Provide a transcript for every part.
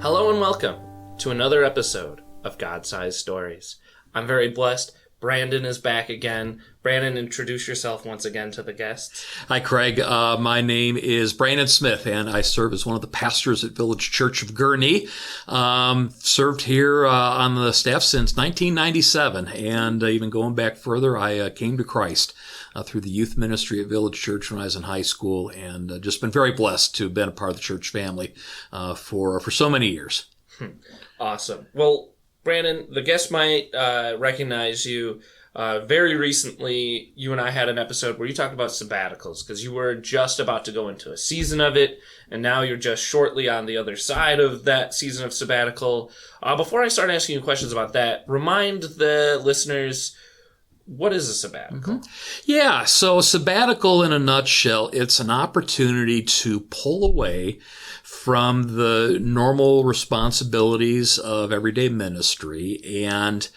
Hello and welcome to another episode of God-Sized Stories. I'm very blessed. Brandon is back again. Brandon, introduce yourself once again to the guests. Hi, Craig. My name is Brandon Smith, and I serve as one of the pastors at Village Church of Gurnee. Served here on the staff since 1997, and even going back further, I came to Christ through the youth ministry at Village Church when I was in high school, and just been very blessed to have been a part of the church family for so many years. Awesome. Well, Brandon, the guests might recognize you. Very recently, you and I had an episode where you talked about sabbaticals because you were just about to go into a season of it, and now you're just shortly on the other side of that season of sabbatical. Before I start asking you questions about that, remind the listeners, what is a sabbatical? Mm-hmm. Yeah, so a sabbatical in a nutshell, it's an opportunity to pull away from the normal responsibilities of everyday ministry, and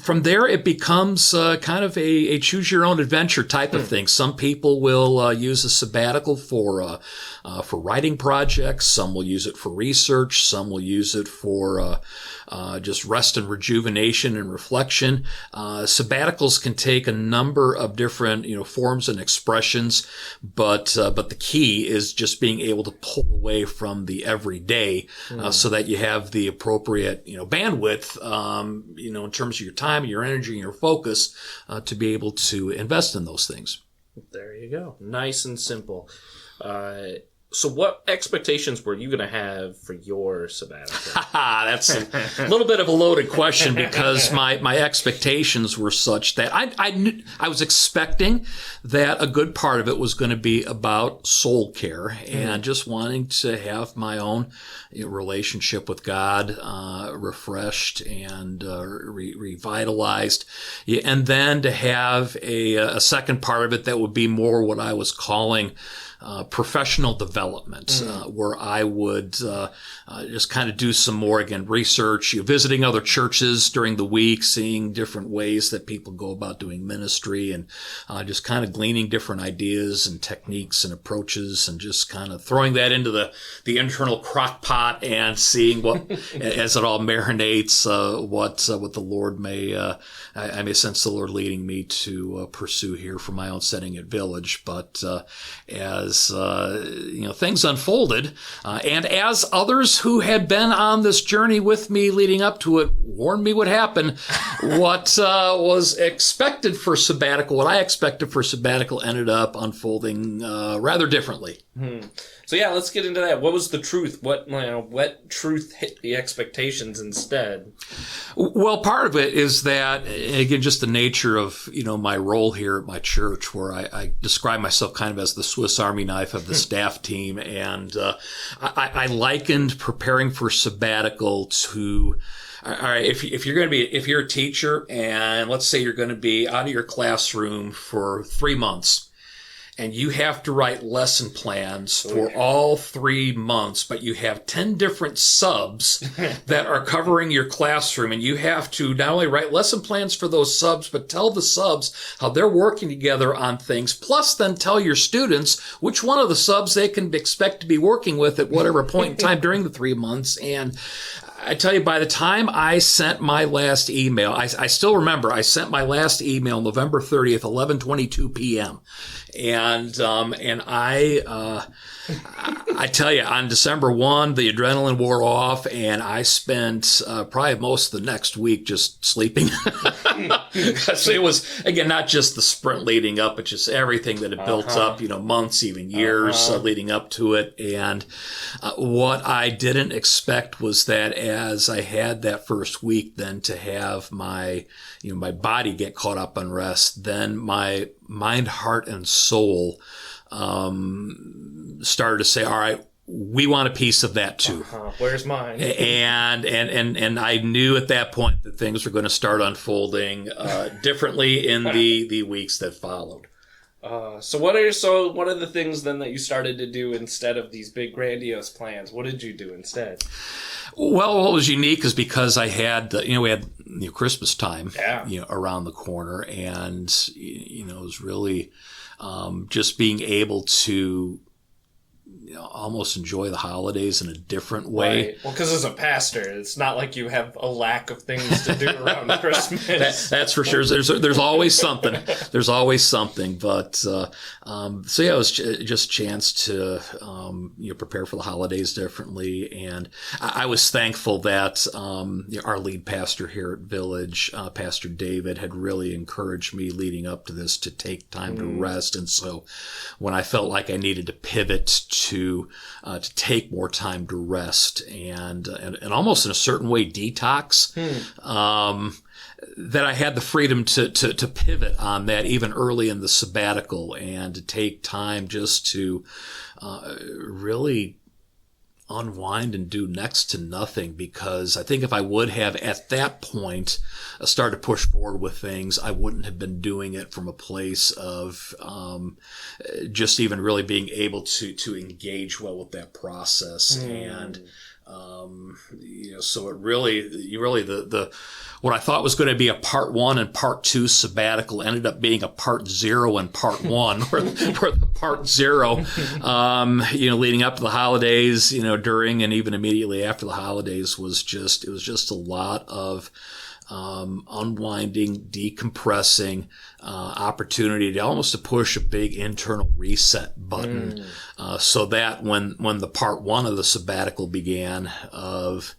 from there it becomes kind of a choose-your-own-adventure type of thing. Some people will use a sabbatical for writing projects. Some will use it for research. Some will use it for just rest and rejuvenation and reflection. Sabbaticals can take a number of different, forms and expressions, but the key is just being able to pull away from the everyday, so that you have the appropriate, bandwidth, in terms of your time, your energy, and your focus, to be able to invest in those things. There you go. Nice and simple. So what expectations were you going to have for your sabbatical? That's a little bit of a loaded question because my expectations were such that I was expecting that a good part of it was going to be about soul care and just wanting to have my own relationship with God refreshed and revitalized. And then to have a second part of it that would be more what I was calling professional development, where I would just kind of do some more, again, research, visiting other churches during the week, seeing different ways that people go about doing ministry, and just kind of gleaning different ideas and techniques and approaches, and just kind of throwing that into the internal crock pot and seeing what, as it all marinates, what the Lord may, I may sense the Lord leading me to pursue here for my own setting at Village. But as things unfolded, and as others who had been on this journey with me leading up to it warned me would happen, what was expected for sabbatical, what I expected for sabbatical, ended up unfolding rather differently. So yeah, let's get into that. What was the truth? What truth hit the expectations instead? Well, part of it is that, again, just the nature of, my role here at my church, where I describe myself kind of as the Swiss Army knife of the staff team. And I likened preparing for sabbatical to, all right, if you're a teacher, and let's say you're going to be out of your classroom for 3 months, and you have to write lesson plans for all 3 months, but you have 10 different subs that are covering your classroom, and you have to not only write lesson plans for those subs, but tell the subs how they're working together on things, plus then tell your students which one of the subs they can expect to be working with at whatever point in time during the 3 months. And I tell you, by the time I sent my last email, I still remember I sent my last email November 30th, 11:22 p.m. And I tell you, on December 1, the adrenaline wore off, and I spent probably most of the next week just sleeping. So it was, again, not just the sprint leading up, but just everything that had built up, months, even years leading up to it. And what I didn't expect was that as I had that first week, then to have my body get caught up on rest, then my mind, heart, and soul started to say, all right, we want a piece of that too. Where's mine? And I knew at that point that things were going to start unfolding differently in the weeks that followed. So what are the things then that you started to do instead of these big grandiose plans? What did you do instead? Well, what was unique is because I had, we had Christmas time, around the corner, and it was really just being able to almost enjoy the holidays in a different way. Right. Well, because as a pastor, it's not like you have a lack of things to do around Christmas. That's for sure. There's always something. There's always something. But so yeah, it was just a chance to prepare for the holidays differently, and I was thankful that our lead pastor here at Village, Pastor David, had really encouraged me leading up to this to take time to rest. And so when I felt like I needed to pivot to take more time to rest and almost in a certain way detox, that I had the freedom to pivot on that even early in the sabbatical and to take time just to really unwind and do next to nothing, because I think if I would have at that point started to push forward with things, I wouldn't have been doing it from a place of just even really being able to engage well with that process. And so it really the what I thought was going to be a part 1 and part 2 sabbatical ended up being a part 0 and part 1, where the part 0, leading up to the holidays, during and even immediately after the holidays was just a lot of unwinding, decompressing, opportunity to almost to push a big internal reset button, so that when the part 1 of the sabbatical began, of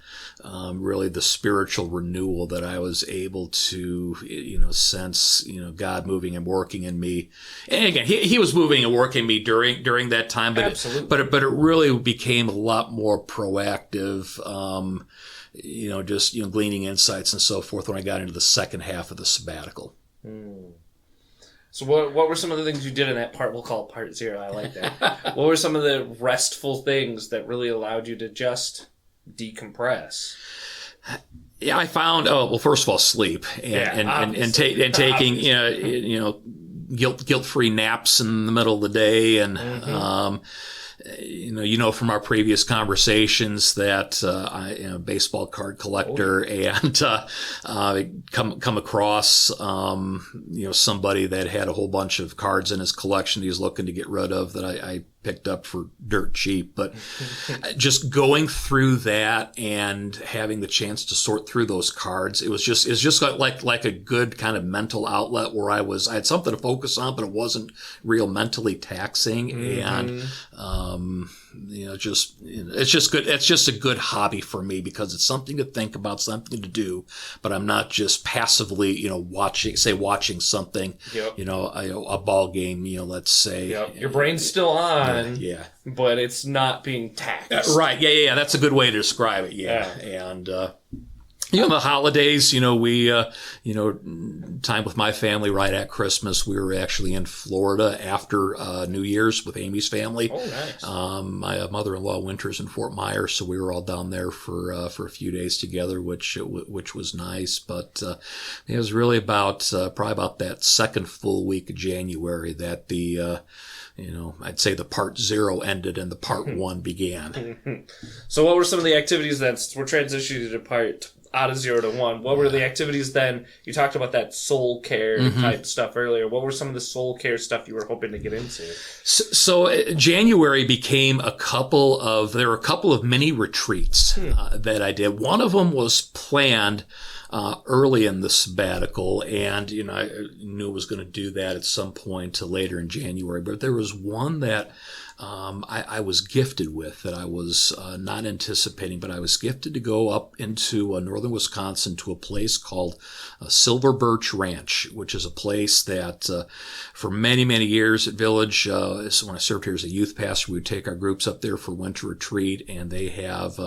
really the spiritual renewal, that I was able to sense God moving and working in me. And again, he was moving and working in me during that time, but it really became a lot more proactive. Gleaning insights and so forth when I got into the second half of the sabbatical. So what were some of the things you did in that part? We'll call it part 0. I like that. What were some of the restful things that really allowed you to just decompress? Yeah, I found, first of all, sleep and taking, guilt-free naps in the middle of the day. And, from our previous conversations that I am a baseball card collector, and come across somebody that had a whole bunch of cards in his collection he was looking to get rid of that I picked up for dirt cheap. But just going through that and having the chance to sort through those cards, it's just like a good kind of mental outlet where I had something to focus on, but it wasn't real mentally taxing. And it's just good. It's just a good hobby for me because it's something to think about, something to do, but I'm not just passively, watching something, a ball game, let's say. Yep. Your brain's still on. Yeah. But it's not being taxed. Right. Yeah. That's a good way to describe it. Yeah. And, the holidays, we, time with my family right at Christmas. We were actually in Florida after New Year's with Amy's family. Oh, nice. My mother-in-law winters in Fort Myers, so we were all down there for a few days together, which was nice. But it was really probably about that second full week of January that the I'd say the part 0 ended and the part 1 began. So what were some of the activities that were transitioning to part out of 0 to 1? What were the activities then? You talked about that soul care type stuff earlier. What were some of the soul care stuff you were hoping to get into? So January became a couple of mini retreats that I did. One of them was planned early in the sabbatical, and I knew I was going to do that at some point later in January. But there was one that I was gifted with that I was not anticipating, but I was gifted to go up into northern Wisconsin to a place called Silver Birch Ranch, which is a place that for many, many years at Village, when I served here as a youth pastor, we would take our groups up there for winter retreat, and they have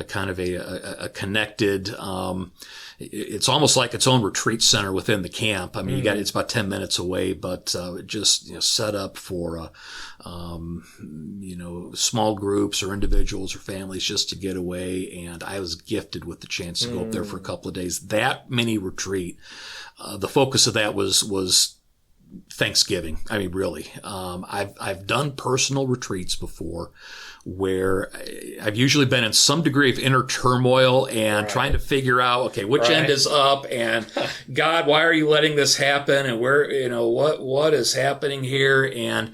kind of a connected, it's almost like its own retreat center within the camp. I mean, it's about 10 minutes away, but just set up for small groups or individuals or families just to get away. And I was gifted with the chance to go up there for a couple of days. That mini retreat, the focus of that was Thanksgiving. I mean, really. I've done personal retreats before where I've usually been in some degree of inner turmoil and trying to figure out, okay, which end is up, and God, why are you letting this happen, and where, what is happening here, and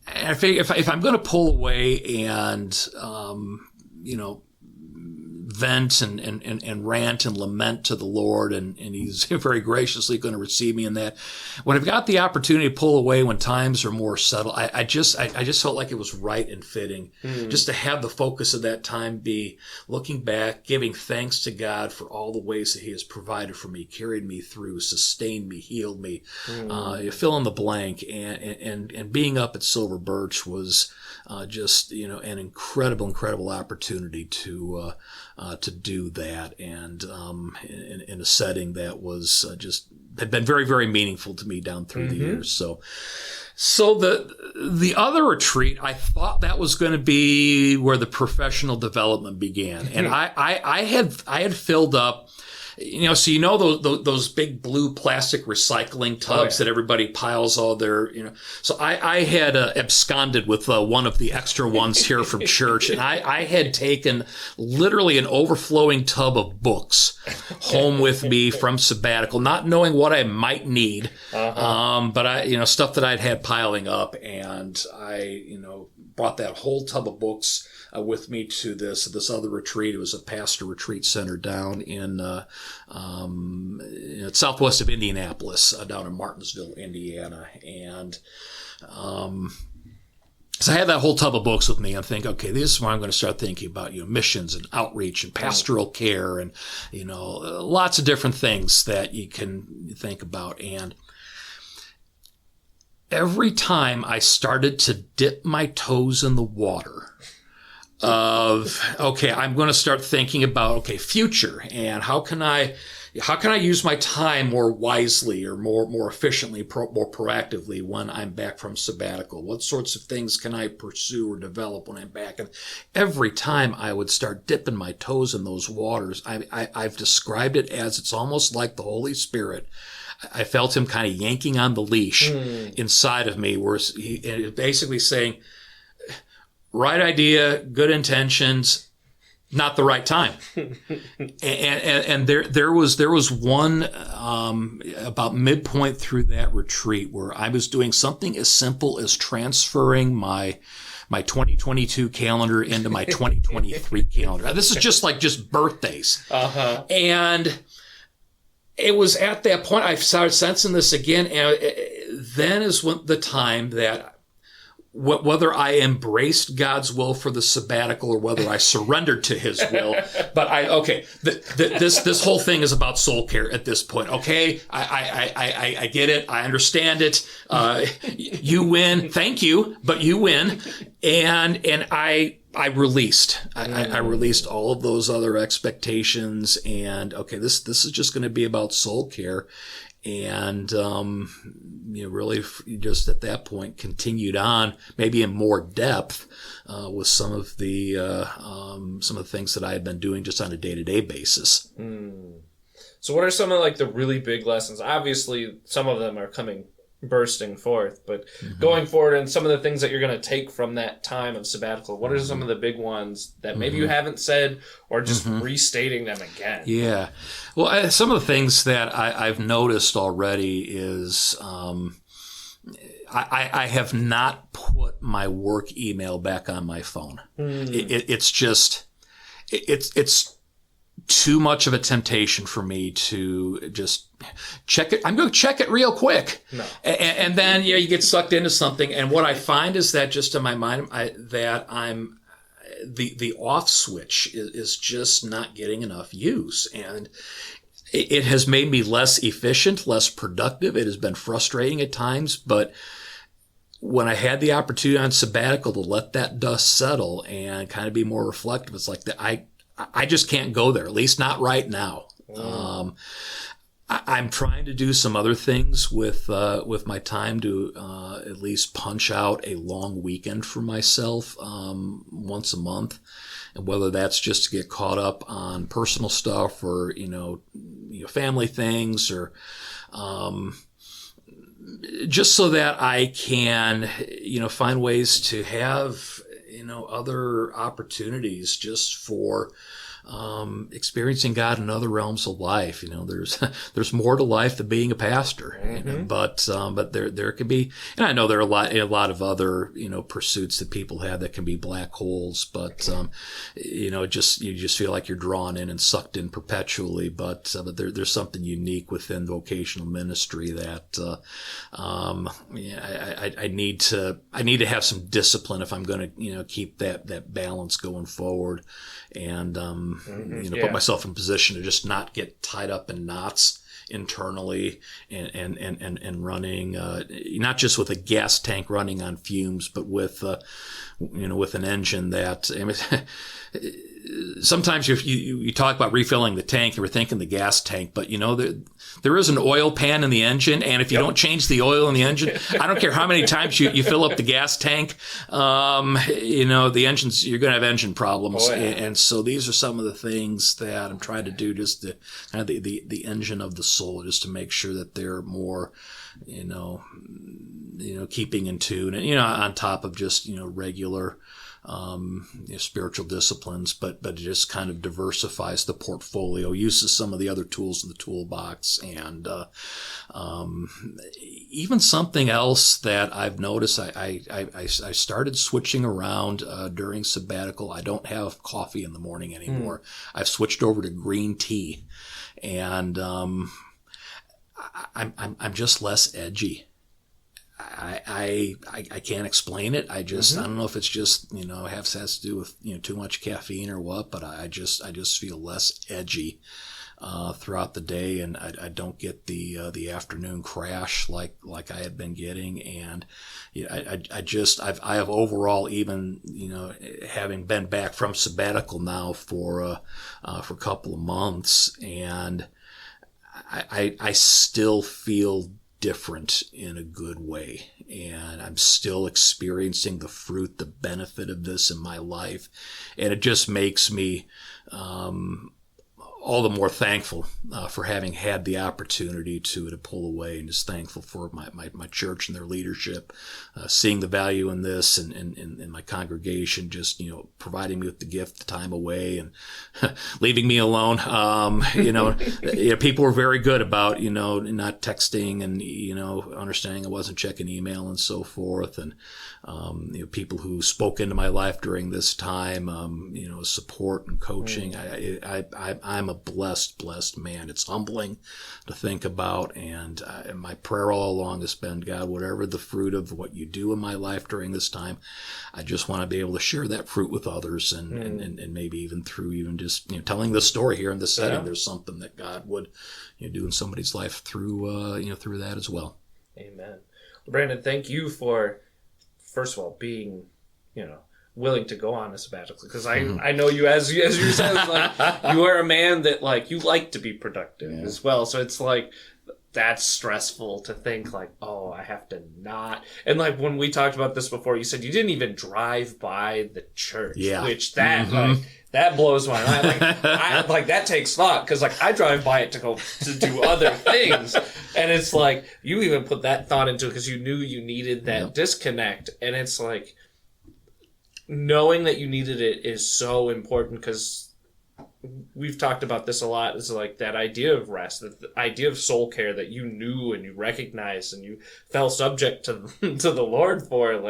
I figure if I'm going to pull away and vent and rant and lament to the Lord, and he's very graciously going to receive me in that. When I've got the opportunity to pull away when times are more settled, I just felt like it was right and fitting just to have the focus of that time be looking back, giving thanks to God for all the ways that he has provided for me, carried me through, sustained me, healed me, fill in the blank, and being up at Silver Birch was just an incredible opportunity to do that, and in a setting that was had been very, very meaningful to me down through the years. So the other retreat, I thought that was going to be where the professional development began, and I had filled up. So those big blue plastic recycling tubs that everybody piles all their, So I had absconded with one of the extra ones here from church, and I had taken literally an overflowing tub of books home with me from Sabbatical, not knowing what I might need, but I, stuff that I'd had piling up, and I, brought that whole tub of books with me to this other retreat. It was a pastor retreat center down in southwest of Indianapolis, down in Martinsville, Indiana. And so I had that whole tub of books with me. I'm thinking, okay, this is where I'm going to start thinking about missions and outreach and pastoral care and lots of different things that you can think about. And every time I started to dip my toes in the water of, okay, I'm going to start thinking about, future, and how can I use my time more wisely or more efficiently, more proactively when I'm back from sabbatical? What sorts of things can I pursue or develop when I'm back? And every time I would start dipping my toes in those waters, I've described it as it's almost like the Holy Spirit. I felt him kind of yanking on the leash inside of me, where he basically saying, right idea, good intentions, not the right time. and there was one about midpoint through that retreat where I was doing something as simple as transferring my 2022 calendar into my 2023 calendar. This is just birthdays. And it was at that point I started sensing this again, and then is when the time that whether I embraced God's will for the sabbatical or whether I surrendered to his will. But this whole thing is about soul care at this point. Okay. I get it. I understand it. You win. Thank you, but you win. And I released. I released all of those other expectations, and okay, this is just going to be about soul care. And, really just at that point continued on maybe in more depth, with some of the things that I had been doing just on a day-to-day basis. So what are some of the really big lessons? Obviously some of them are bursting forth, but going forward, and some of the things that you're going to take from that time of sabbatical, what are some of the big ones that maybe you haven't said, or just restating them again? Yeah. Well, some of the things that I've noticed already is I have not put my work email back on my phone. It's too much of a temptation for me to just check it. I'm going to check it real quick. No. And then, you get sucked into something. And what I find is that just in my mind, the off switch is just not getting enough use. And it has made me less efficient, less productive. It has been frustrating at times, but when I had the opportunity on sabbatical to let that dust settle and kind of be more reflective, it's like that I just can't go there, at least not right now. I'm trying to do some other things with my time to at least punch out a long weekend for myself once a month, and whether that's just to get caught up on personal stuff or family things, or just so that I can, find ways to have, other opportunities just for experiencing God in other realms of life. There's more to life than being a pastor. But there can be, and I know there are a lot of other pursuits that people have that can be black holes. But you just feel like you're drawn in and sucked in perpetually. But there's something unique within vocational ministry that I need to have some discipline if I'm going to keep that balance going forward. And put myself in position to just not get tied up in knots internally and running, not just with a gas tank running on fumes, but with an engine that, sometimes you talk about refilling the tank, you were thinking the gas tank, but there is an oil pan in the engine, and if you don't change the oil in the engine, I don't care how many times you fill up the gas tank, the engines, you're going to have engine problems. Oh, yeah. And so these are some of the things that I'm trying to do, just to kind of the engine of the soul, just to make sure that they're more, keeping in tune, and on top of just regular spiritual disciplines, but it just kind of diversifies the portfolio, uses some of the other tools in the toolbox. And even something else that I've noticed, I started switching around during sabbatical. I don't have coffee in the morning anymore. I've switched over to green tea, and I'm just less edgy. I can't explain it. I don't know if it's just, has to do with, too much caffeine or what, but I just feel less edgy, throughout the day. And I don't get the afternoon crash like I had been getting. And I have overall, even, having been back from sabbatical now for a couple of months, and I still feel different in a good way, and I'm still experiencing the fruit, the benefit of this in my life, and it just makes me all the more thankful for having had the opportunity to pull away, and just thankful for my church and their leadership, seeing the value in this, and my congregation just providing me with the gift, the time away, and leaving me alone. People were very good about not texting, and understanding I wasn't checking email and so forth, and people who spoke into my life during this time, support and coaching. I'm a blessed man. It's humbling to think about, and my prayer all along has been, God, whatever the fruit of what you do in my life during this time, I just want to be able to share that fruit with others, and maybe even through just telling this story here in this setting, there's something that God would do in somebody's life through through that as well. Amen. Brandon, thank you for, first of all, being willing to go on a sabbatical, because I know you, as you said, you are a man that you like to be productive as well. So it's that's stressful to think I have to not. And when we talked about this before, you said you didn't even drive by the church, which that blows my mind. That takes thought, because I drive by it to go to do other things, and it's you even put that thought into it because you knew you needed that disconnect, and it's knowing that you needed it is so important, because we've talked about this a lot. Is that idea of rest, the idea of soul care that you knew and you recognized and you fell subject to the Lord for.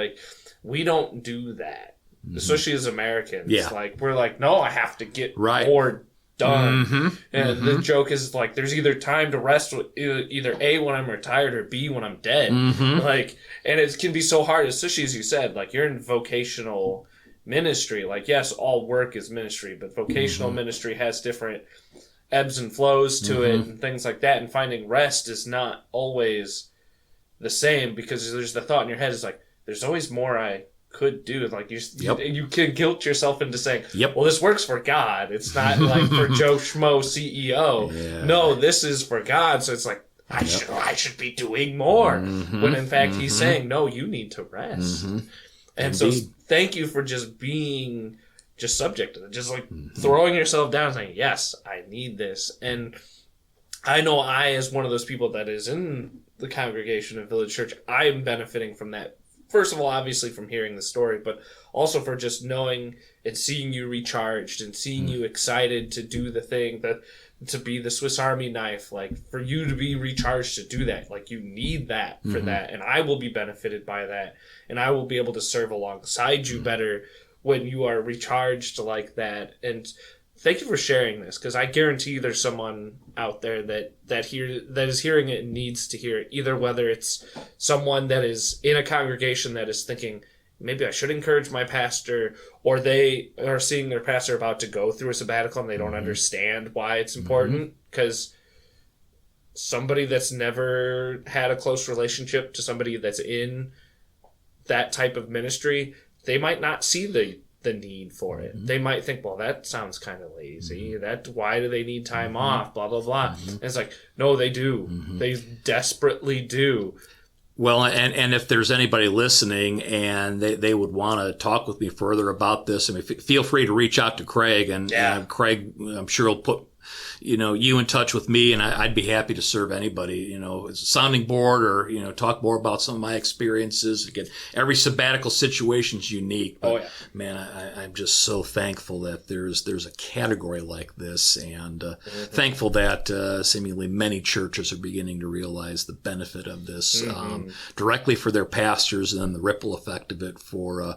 We don't do that, especially as Americans. We're no, I have to get more done. And the joke is there's either time to rest, either A, when I'm retired, or B, when I'm dead. And it can be so hard, especially as you said, you're in vocational ministry. Yes, all work is ministry, but vocational ministry has different ebbs and flows to it and things like that. And finding rest is not always the same, because there's the thought in your head is there's always more I could do. You can guilt yourself into saying, well, this works for God. It's not for Joe Schmo CEO. Yeah. No, this is for God. So it's I should be doing more. When in fact he's saying, no, you need to rest. And Indeed. So thank you for just being subject to it. Just throwing yourself down and saying, yes, I need this. And I know as one of those people that is in the congregation of Village Church, I'm benefiting from that. First of all, obviously from hearing the story, but also for just knowing and seeing you recharged and seeing you excited to do the thing, that to be the Swiss Army knife, like for you to be recharged to do that, like you need that for that, and I will be benefited by that, and I will be able to serve alongside you better when you are recharged like that. And thank you for sharing this, because I guarantee there's someone out there that is hearing it and needs to hear it. Either whether it's someone that is in a congregation that is thinking, maybe I should encourage my pastor, or they are seeing their pastor about to go through a sabbatical and they don't understand why it's important, because somebody that's never had a close relationship to somebody that's in that type of ministry, they might not see the need for it. They might think, well, that sounds kind of lazy. Why do they need time off? Blah, blah, blah. And it's like, no, they do. They desperately do. Well, and if there's anybody listening and they would want to talk with me further about this, I mean, feel free to reach out to Craig, and Craig, I'm sure he'll put you in touch with me, and I'd be happy to serve anybody, as a sounding board, or, talk more about some of my experiences. Again, every sabbatical situation is unique. But, man, I'm just so thankful that there's a category like this, and thankful that seemingly many churches are beginning to realize the benefit of this directly for their pastors, and then the ripple effect of it for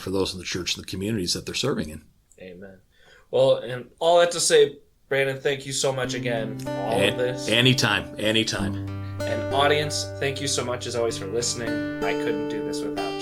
those in the church and the communities that they're serving in. Amen. Well, and all that to say, Brandon, thank you so much again for all of this. Anytime. And audience, thank you so much as always for listening. I couldn't do this without you.